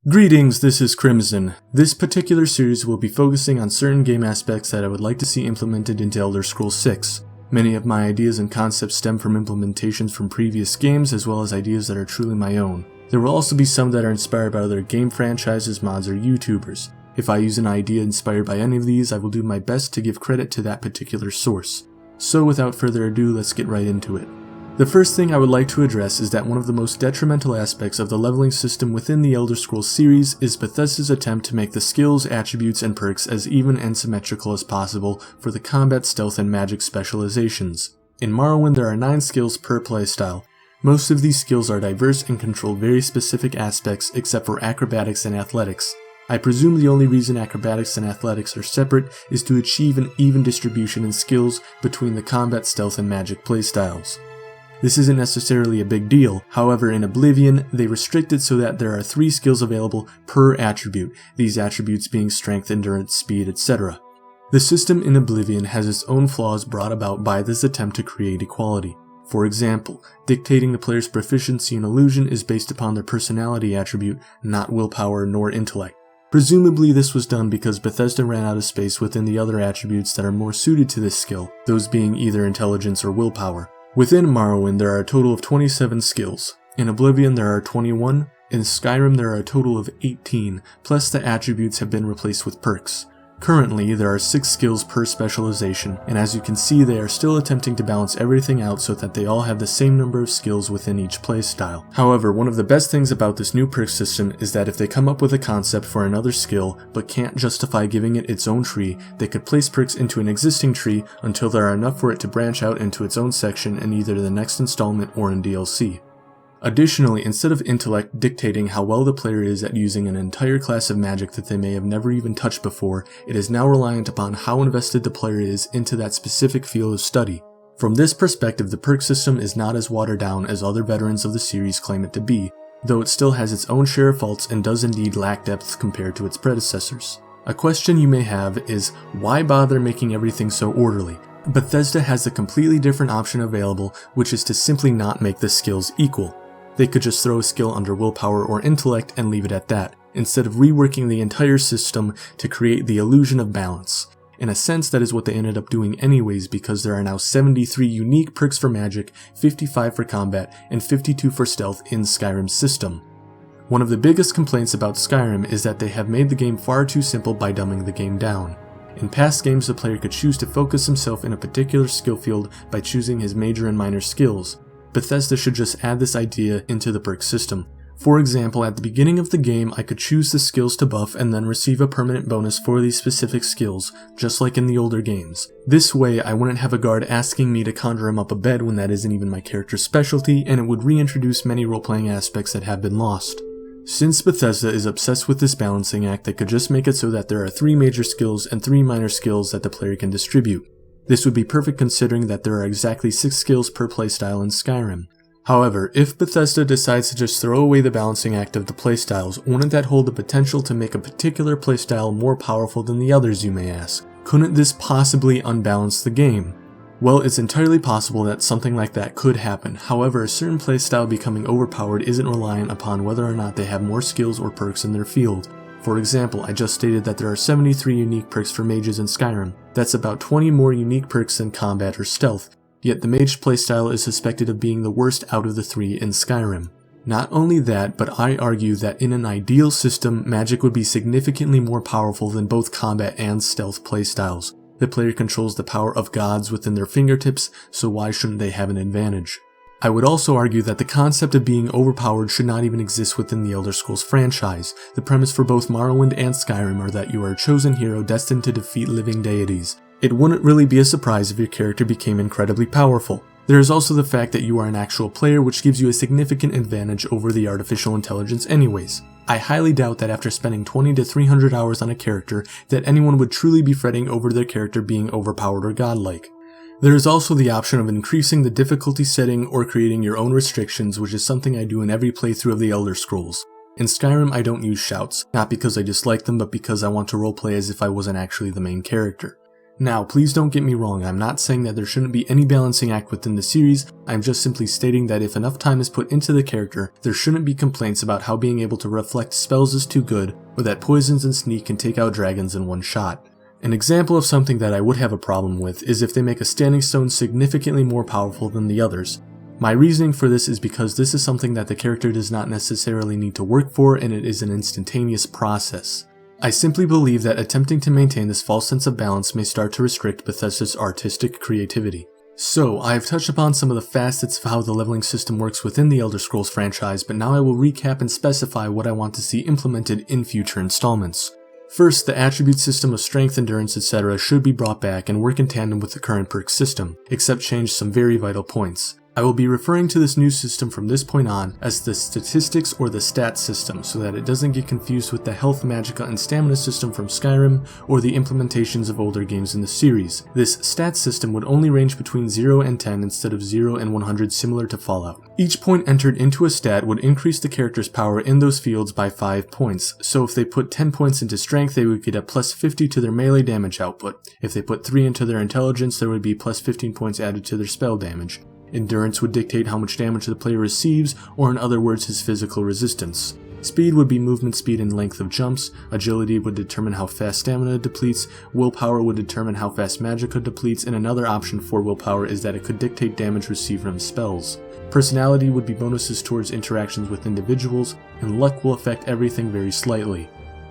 Greetings, this is Chrymzon. This particular series will be focusing on certain game aspects that I would like to see implemented into Elder Scrolls 6. Many of my ideas and concepts stem from implementations from previous games as well as ideas that are truly my own. There will also be some that are inspired by other game franchises, mods, or YouTubers. If I use an idea inspired by any of these, I will do my best to give credit to that particular source. So without further ado, let's get right into it. The first thing I would like to address is that one of the most detrimental aspects of the leveling system within the Elder Scrolls series is Bethesda's attempt to make the skills, attributes, and perks as even and symmetrical as possible for the combat, stealth, and magic specializations. In Morrowind there are 9 skills per playstyle. Most of these skills are diverse and control very specific aspects except for acrobatics and athletics. I presume the only reason acrobatics and athletics are separate is to achieve an even distribution in skills between the combat, stealth, and magic playstyles. This isn't necessarily a big deal, however in Oblivion they restrict it so that there are 3 skills available per attribute, these attributes being strength, endurance, speed, etc. The system in Oblivion has its own flaws brought about by this attempt to create equality. For example, dictating the player's proficiency in illusion is based upon their personality attribute, not willpower nor intellect. Presumably this was done because Bethesda ran out of space within the other attributes that are more suited to this skill, those being either intelligence or willpower. Within Morrowind there are a total of 27 skills, in Oblivion there are 21, in Skyrim there are a total of 18, plus the attributes have been replaced with perks. Currently there are 6 skills per specialization, and as you can see they are still attempting to balance everything out so that they all have the same number of skills within each playstyle. However, one of the best things about this new perk system is that if they come up with a concept for another skill but can't justify giving it its own tree, they could place perks into an existing tree until there are enough for it to branch out into its own section in either the next installment or in DLC. Additionally, instead of intellect dictating how well the player is at using an entire class of magic that they may have never even touched before, it is now reliant upon how invested the player is into that specific field of study. From this perspective, the perk system is not as watered down as other veterans of the series claim it to be, though it still has its own share of faults and does indeed lack depth compared to its predecessors. A question you may have is, why bother making everything so orderly? Bethesda has a completely different option available, which is to simply not make the skills equal. They could just throw a skill under willpower or intellect and leave it at that, instead of reworking the entire system to create the illusion of balance. In a sense, that is what they ended up doing anyways, because there are now 73 unique perks for magic, 55 for combat, and 52 for stealth in Skyrim's system. One of the biggest complaints about Skyrim is that they have made the game far too simple by dumbing the game down. In past games, the player could choose to focus himself in a particular skill field by choosing his major and minor skills. Bethesda should just add this idea into the perk system. For example, at the beginning of the game I could choose the skills to buff and then receive a permanent bonus for these specific skills, just like in the older games. This way I wouldn't have a guard asking me to conjure him up a bed when that isn't even my character's specialty, and it would reintroduce many role-playing aspects that have been lost. Since Bethesda is obsessed with this balancing act, they could just make it so that there are 3 major skills and 3 minor skills that the player can distribute. This would be perfect considering that there are exactly 6 skills per playstyle in Skyrim. However, if Bethesda decides to just throw away the balancing act of the playstyles, wouldn't that hold the potential to make a particular playstyle more powerful than the others, you may ask? Couldn't this possibly unbalance the game? Well, it's entirely possible that something like that could happen. However, a certain playstyle becoming overpowered isn't reliant upon whether or not they have more skills or perks in their field. For example, I just stated that there are 73 unique perks for mages in Skyrim. That's about 20 more unique perks than combat or stealth, yet the mage playstyle is suspected of being the worst out of the 3 in Skyrim. Not only that, but I argue that in an ideal system, magic would be significantly more powerful than both combat and stealth playstyles. The player controls the power of gods within their fingertips, so why shouldn't they have an advantage? I would also argue that the concept of being overpowered should not even exist within the Elder Scrolls franchise. The premise for both Morrowind and Skyrim are that you are a chosen hero destined to defeat living deities. It wouldn't really be a surprise if your character became incredibly powerful. There is also the fact that you are an actual player, which gives you a significant advantage over the artificial intelligence anyways. I highly doubt that after spending 20 to 300 hours on a character, that anyone would truly be fretting over their character being overpowered or godlike. There is also the option of increasing the difficulty setting or creating your own restrictions, which is something I do in every playthrough of the Elder Scrolls. In Skyrim I don't use shouts, not because I dislike them but because I want to roleplay as if I wasn't actually the main character. Now, please don't get me wrong, I'm not saying that there shouldn't be any balancing act within the series, I'm just simply stating that if enough time is put into the character, there shouldn't be complaints about how being able to reflect spells is too good, or that poisons and sneak can take out dragons in one shot. An example of something that I would have a problem with is if they make a standing stone significantly more powerful than the others. My reasoning for this is because this is something that the character does not necessarily need to work for, and it is an instantaneous process. I simply believe that attempting to maintain this false sense of balance may start to restrict Bethesda's artistic creativity. So, I have touched upon some of the facets of how the leveling system works within the Elder Scrolls franchise, but now I will recap and specify what I want to see implemented in future installments. First, the attribute system of strength, endurance, etc. should be brought back and work in tandem with the current perk system, except change some very vital points. I will be referring to this new system from this point on as the statistics or the stats system so that it doesn't get confused with the health, magicka, and stamina system from Skyrim or the implementations of older games in the series. This stats system would only range between 0 and 10 instead of 0 and 100 similar to Fallout. Each point entered into a stat would increase the character's power in those fields by 5 points, so if they put 10 points into strength they would get a plus 50 to their melee damage output. If they put 3 into their intelligence there would be plus 15 points added to their spell damage. Endurance would dictate how much damage the player receives, or in other words, his physical resistance. Speed would be movement speed and length of jumps, agility would determine how fast stamina depletes, willpower would determine how fast magicka depletes, and another option for willpower is that it could dictate damage received from spells. Personality would be bonuses towards interactions with individuals, and luck will affect everything very slightly.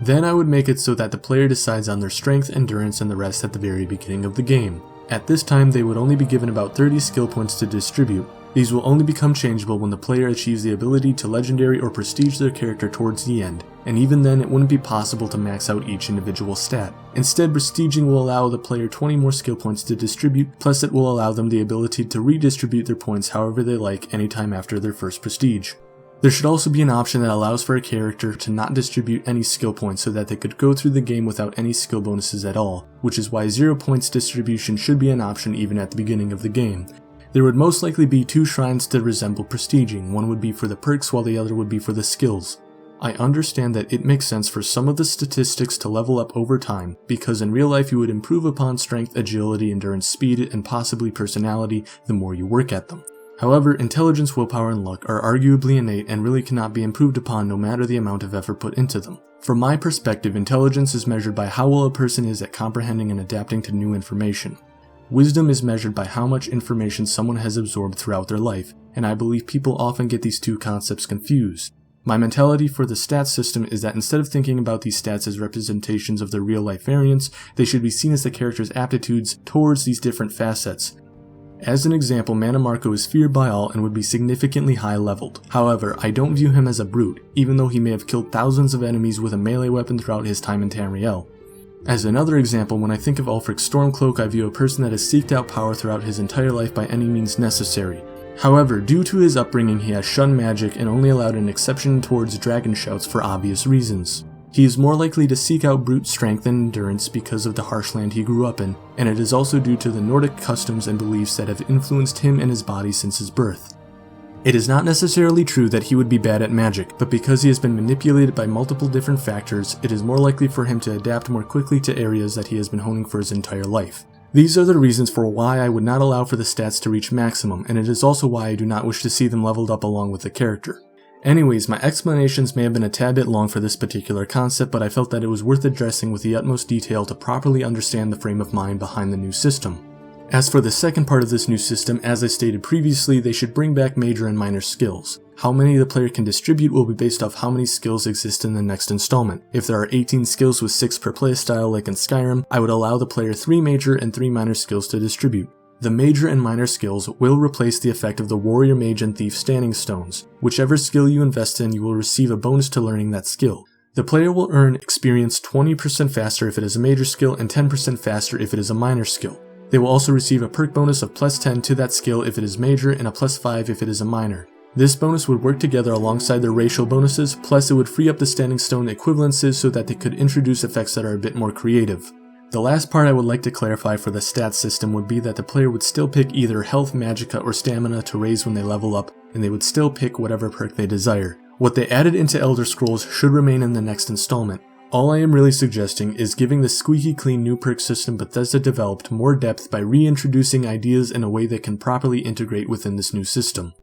Then I would make it so that the player decides on their strength, endurance, and the rest at the very beginning of the game. At this time, they would only be given about 30 skill points to distribute. These will only become changeable when the player achieves the ability to legendary or prestige their character towards the end, and even then it wouldn't be possible to max out each individual stat. Instead, prestiging will allow the player 20 more skill points to distribute, plus it will allow them the ability to redistribute their points however they like anytime after their first prestige. There should also be an option that allows for a character to not distribute any skill points so that they could go through the game without any skill bonuses at all, which is why 0 points distribution should be an option even at the beginning of the game. There would most likely be 2 shrines to resemble prestiging, one would be for the perks while the other would be for the skills. I understand that it makes sense for some of the statistics to level up over time, because in real life you would improve upon strength, agility, endurance, speed, and possibly personality the more you work at them. However, intelligence, willpower, and luck are arguably innate and really cannot be improved upon no matter the amount of effort put into them. From my perspective, intelligence is measured by how well a person is at comprehending and adapting to new information. Wisdom is measured by how much information someone has absorbed throughout their life, and I believe people often get these two concepts confused. My mentality for the stats system is that instead of thinking about these stats as representations of their real-life variants, they should be seen as the character's aptitudes towards these different facets. As an example, Mana Marco is feared by all and would be significantly high leveled. However, I don't view him as a brute, even though he may have killed thousands of enemies with a melee weapon throughout his time in Tamriel. As another example, when I think of Ulfric's Stormcloak, I view a person that has seeked out power throughout his entire life by any means necessary. However, due to his upbringing, he has shunned magic and only allowed an exception towards dragon shouts for obvious reasons. He is more likely to seek out brute strength and endurance because of the harsh land he grew up in, and it is also due to the Nordic customs and beliefs that have influenced him and his body since his birth. It is not necessarily true that he would be bad at magic, but because he has been manipulated by multiple different factors, it is more likely for him to adapt more quickly to areas that he has been honing for his entire life. These are the reasons for why I would not allow for the stats to reach maximum, and it is also why I do not wish to see them leveled up along with the character. Anyways, my explanations may have been a tad bit long for this particular concept, but I felt that it was worth addressing with the utmost detail to properly understand the frame of mind behind the new system. As for the second part of this new system, as I stated previously, they should bring back major and minor skills. How many the player can distribute will be based off how many skills exist in the next installment. If there are 18 skills with 6 per playstyle like in Skyrim, I would allow the player 3 major and 3 minor skills to distribute. The major and minor skills will replace the effect of the Warrior, Mage, and Thief standing stones. Whichever skill you invest in, you will receive a bonus to learning that skill. The player will earn experience 20% faster if it is a major skill and 10% faster if it is a minor skill. They will also receive a perk bonus of plus 10 to that skill if it is major and a plus 5 if it is a minor. This bonus would work together alongside their racial bonuses, plus it would free up the standing stone equivalences so that they could introduce effects that are a bit more creative. The last part I would like to clarify for the stats system would be that the player would still pick either health, magicka, or stamina to raise when they level up, and they would still pick whatever perk they desire. What they added into Elder Scrolls should remain in the next installment. All I am really suggesting is giving the squeaky clean new perk system Bethesda developed more depth by reintroducing ideas in a way that can properly integrate within this new system.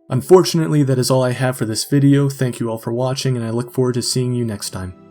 Unfortunately, that is all I have for this video. Thank you all for watching, and I look forward to seeing you next time.